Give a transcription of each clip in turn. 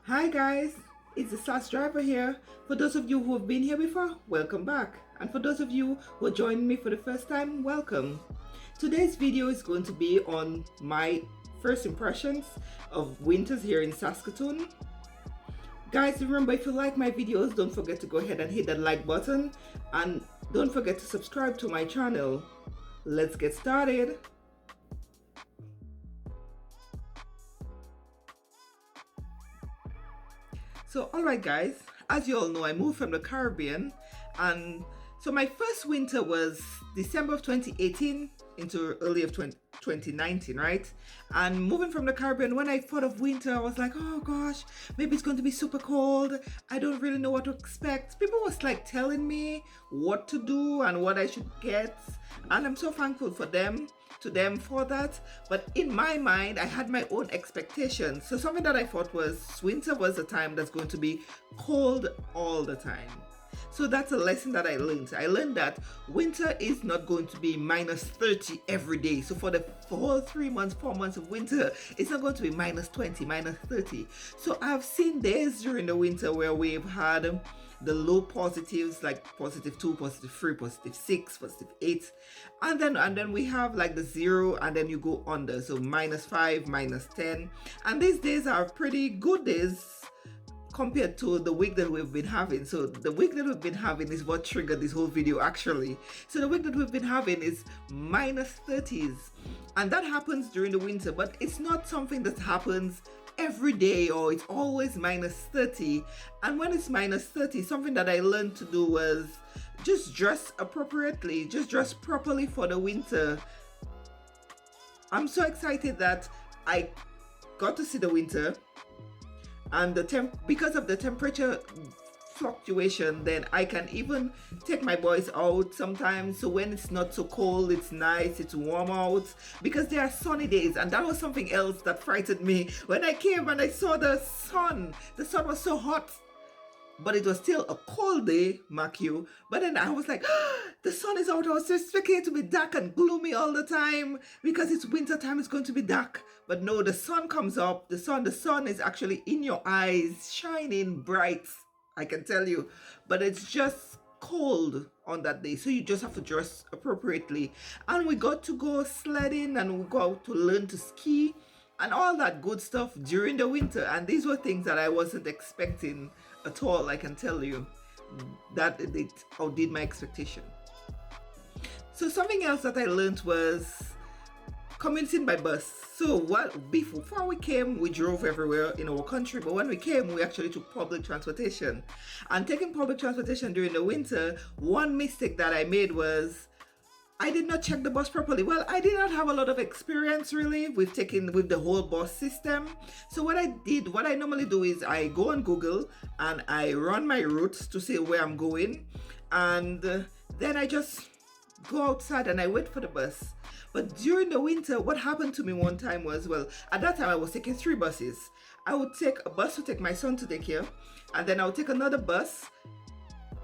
Hi guys, it's the SAS driver here. For those of you who have been here before, welcome back. And for those of you who are joining me for the first time, welcome. Today's video is going to be on my first impressions of winters here in Saskatoon. Guys, remember, if you like my videos, don't forget to go ahead and hit that like button and don't forget to subscribe to my channel. Let's get started. So alright guys, as you all know, I moved from the Caribbean, and so my first winter was December of 2018 into early of 2019, right? And moving from the Caribbean, when I thought of winter, I was like, oh gosh, maybe it's going to be super cold. I don't really know what to expect. People was like telling me what to do and what I should get, and I'm so thankful for them for that. But in my mind, I had my own expectations. So something that I thought was winter was a time that's going to be cold all the time. So that's a lesson that I learned. I learned that winter is not going to be minus 30 every day. So for the whole 3 months, 4 months of winter, it's not going to be minus 20, minus 30. So I've seen days during the winter where we've had the low positives, like positive 2, positive 3, positive 6, positive 8, and then we have like the 0, and then you go under, so minus 5, minus 10. And these days are pretty good days compared to the week that we've been having. So the week that we've been having is what triggered this whole video actually. So the week that we've been having is minus 30s, and that happens during the winter, but it's not something that happens every day or it's always minus 30. And when it's minus 30, something that I learned to do was just dress appropriately, just dress properly for the winter. I'm so excited that I got to see the winter, and because of the temperature fluctuation, then I can even take my boys out sometimes. So when it's not so cold, it's nice, it's warm out, because there are sunny days. And that was something else that frightened me when I came and I saw the sun. The sun was so hot, but it was still a cold day, mark you. But then I was like, the sun is out. I was expecting it to be dark and gloomy all the time because it's winter time, it's going to be dark. But no, the sun comes up. The sun is actually in your eyes, shining bright, I can tell you. But it's just cold on that day, so you just have to dress appropriately. And we got to go sledding, and we go out to learn to ski and all that good stuff during the winter. And these were things that I wasn't expecting at all, I can tell you. That it outdid my expectation. So something else that I learned was commuting by bus. So before we came, we drove everywhere in our country, but when we came, we actually took public transportation. And taking public transportation during the winter, one mistake that I made was I did not check the bus properly. Well, I did not have a lot of experience really with the whole bus system. So what I normally do is I go on Google and I run my routes to see where I'm going, and then I just go outside and I wait for the bus. But during the winter, what happened to me one time was, well, at that time I was taking 3 buses. I would take a bus to take my son to daycare, and then I would take another bus,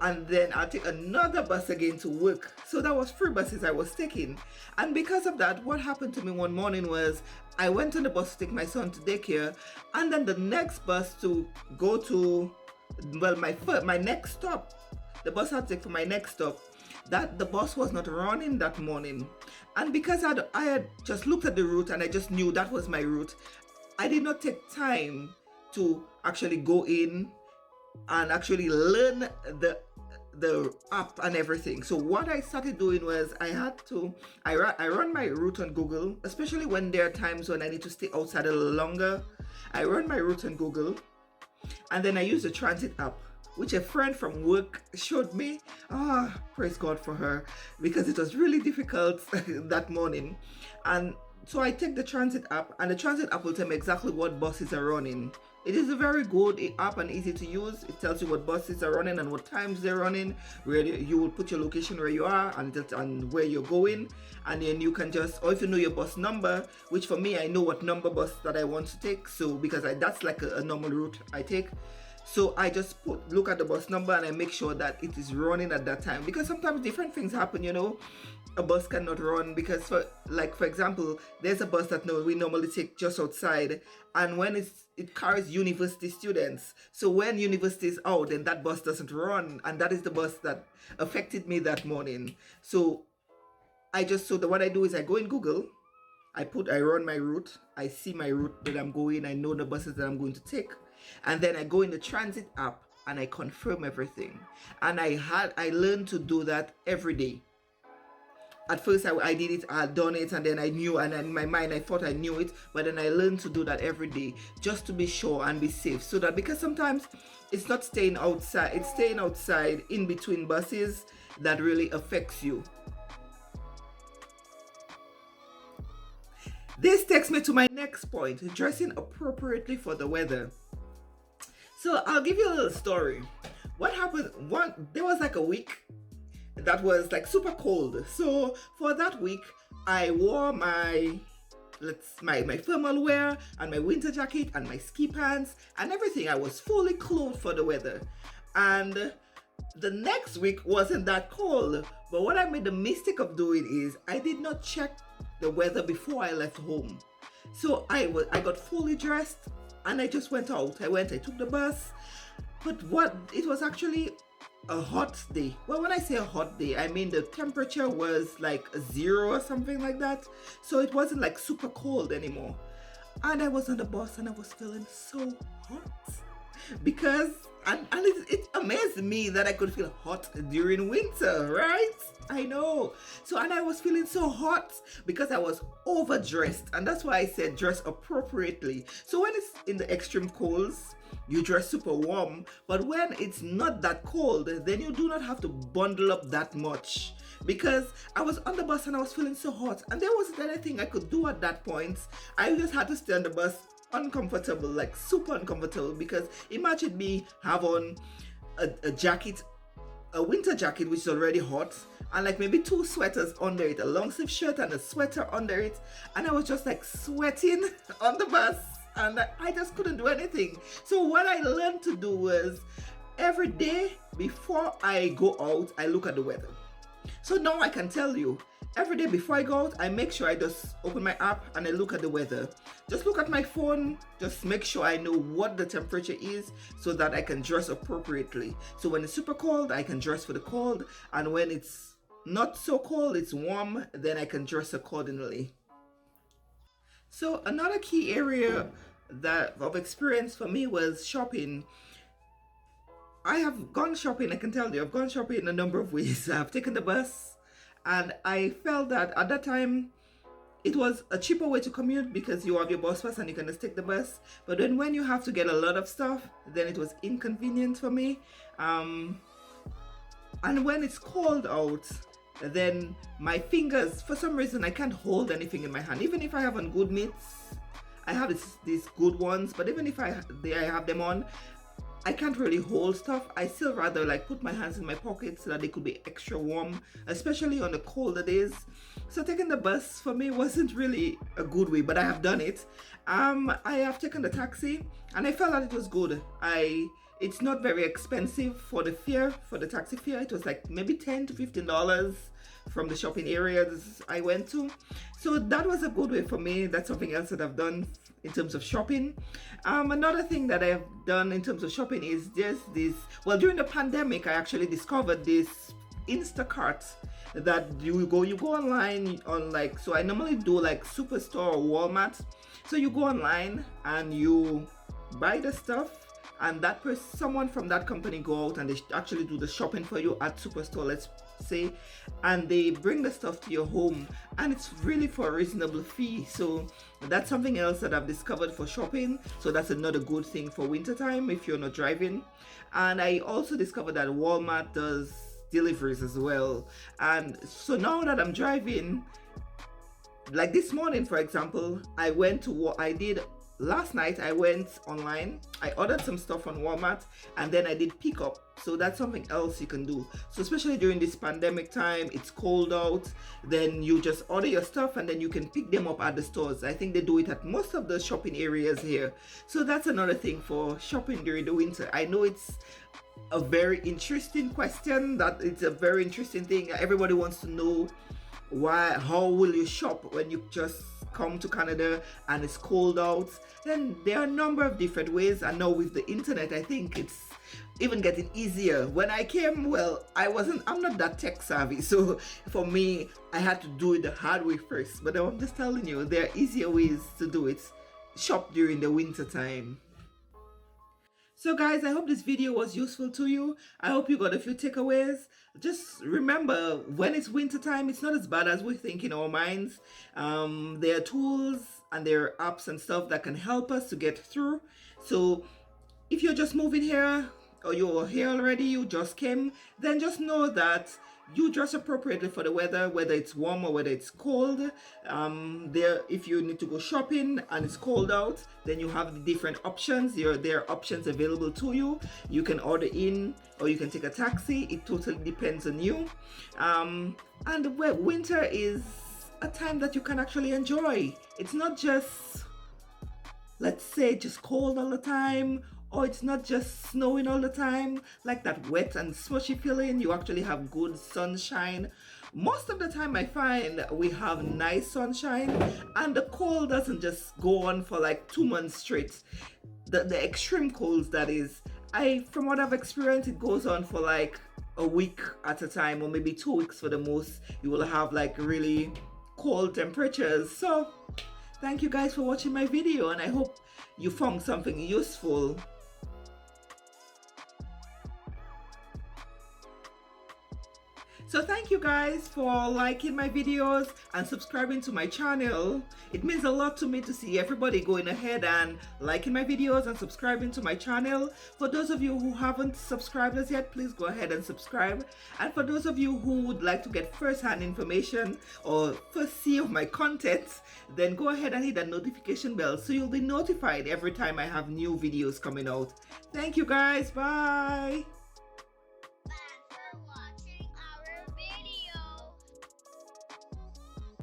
and then I'll take another bus again to work. So that was 3 buses I was taking. And because of that, what happened to me one morning was I went on the bus to take my son to daycare, and then the next bus to go to, well, my next stop, the bus I had to take for my next stop, that the bus was not running that morning. And because I had just looked at the route and I just knew that was my route, I did not take time to actually go in and actually learn the app and everything. So what I started doing was I run my route on Google, especially when there are times when I need to stay outside a little longer. I run my route on Google, and then I use the transit app, which a friend from work showed me. Praise God for her, because it was really difficult that morning. And so I take the transit app, and the transit app will tell me exactly what buses are running. It is a very good app and easy to use. It tells you what buses are running and what times they're running, where you will put your location where you are and where you're going. And then you can just, or if you know your bus number, which for me, I know what number bus that I want to take. So because that's like a normal route I take. So I just look at the bus number and I make sure that it is running at that time, because sometimes different things happen, you know. A bus cannot run because, for example, there's a bus that we normally take just outside, and when it carries university students. So when university is out, then that bus doesn't run, and that is the bus that affected me that morning. So what I do is I go in Google, I run my route, I see my route that I'm going, I know the buses that I'm going to take, and then I go in the transit app and I confirm everything. And I learned to do that every day. At first I did it, I had done it, and then I knew, and in my mind I thought I knew it, but then I learned to do that every day just to be sure and be safe. So that, because sometimes it's not staying outside, it's staying outside in between buses that really affects you. This takes me to my next point, dressing appropriately for the weather. So I'll give you a little story. What happened, there was like a week that was like super cold. So for that week, I wore my thermal wear and my winter jacket and my ski pants and everything. I was fully clothed for the weather. And the next week wasn't that cold. But what I made the mistake of doing is I did not check the weather before I left home. So I got fully dressed and I just went out. I took the bus. But it was actually a hot day. Well, when I say a hot day, I mean the temperature was like 0 or something like that. So it wasn't like super cold anymore. And I was on the bus and I was feeling so hot. Because, and it amazed me that I could feel hot during winter, right? I know. So, and I was feeling so hot because I was overdressed. And that's why I said dress appropriately. So when it's in the extreme colds, you dress super warm. But when it's not that cold, then you do not have to bundle up that much. Because I was on the bus and I was feeling so hot. And there wasn't anything I could do at that point. I just had to stay on the bus uncomfortable, like super uncomfortable, because imagine me have on a jacket, a winter jacket which is already hot, and like maybe 2 sweaters under it, a long sleeve shirt and a sweater under it, and I was just like sweating on the bus and I just couldn't do anything. So what I learned to do was every day before I go out, I look at the weather. So now I can tell you, every day before I go out, I make sure I just open my app and I look at the weather. Just look at my phone, just make sure I know what the temperature is so that I can dress appropriately. So when it's super cold, I can dress for the cold. And when it's not so cold, it's warm, then I can dress accordingly. So another key area of experience for me was shopping. I have gone shopping, I can tell you, I've gone shopping in a number of ways. I've taken the bus, and I felt that at that time it was a cheaper way to commute because you have your bus pass and you can just take the bus. But then when you have to get a lot of stuff, then it was inconvenient for me. And when it's cold out, then my fingers, for some reason, I can't hold anything in my hand. Even if I have on good mitts, I have these good ones, but even if I have them on, I can't really hold stuff. I still rather like put my hands in my pockets so that they could be extra warm, especially on the colder days. So taking the bus for me wasn't really a good way, but I have done it. I have taken the taxi and I felt that it was good. It's not very expensive for the taxi fare. It was like maybe $10 to $15 from the shopping areas I went to. So that was a good way for me. That's something else that I've done in terms of shopping. Another thing that I've done in terms of shopping is just this. Well, during the pandemic, I actually discovered this Instacart that you go online on, like, so I normally do like Superstore or Walmart. So you go online and you buy the stuff, and someone from that company go out and they actually do the shopping for you at Superstore, let's say, and they bring the stuff to your home, and it's really for a reasonable fee. So that's something else that I've discovered for shopping. So that's another good thing for wintertime if you're not driving. And I also discovered that Walmart does deliveries as well. And so now that I'm driving, like this morning, for example, I did last night I went online, I ordered some stuff on Walmart, and then I did pick up. So that's something else you can do. So especially during this pandemic time, it's cold out, then you just order your stuff and then you can pick them up at the stores. I think they do it at most of the shopping areas here. So that's another thing for shopping during the winter. I know it's a very interesting question, that it's a very interesting thing. Everybody wants to know how will you shop when you just come to Canada and it's cold out. Then there are a number of different ways, and now with the internet I think it's even getting easier. When I came, well, I'm not that tech savvy, so for me I had to do it the hard way first, but I'm just telling you there are easier ways to do it. Shop during the winter time. So guys, I hope this video was useful to you. I hope you got a few takeaways. Just remember, when it's winter time, it's not as bad as we think in our minds. There are tools and there are apps and stuff that can help us to get through. So if you're just moving here, or you're here already, you just came, then just know that you dress appropriately for the weather, whether it's warm or whether it's cold. If you need to go shopping and it's cold out, then you have the different options. There are options available to you. You can order in or you can take a taxi. It totally depends on you. And winter is a time that you can actually enjoy. It's not just, let's say, just cold all the time, or it's not just snowing all the time, like that wet and smushy feeling. You actually have good sunshine. Most of the time I find we have nice sunshine, and the cold doesn't just go on for like 2 months straight. The extreme colds, that is. From what I've experienced, it goes on for like a week at a time, or maybe 2 weeks for the most. You will have like really cold temperatures. So thank you guys for watching my video, and I hope you found something useful. So thank you guys for liking my videos and subscribing to my channel. It means a lot to me to see everybody going ahead and liking my videos and subscribing to my channel. For those of you who haven't subscribed as yet, please go ahead and subscribe. And for those of you who would like to get first-hand information or first see of my content, then go ahead and hit that notification bell so you'll be notified every time I have new videos coming out. Thank you guys. Bye.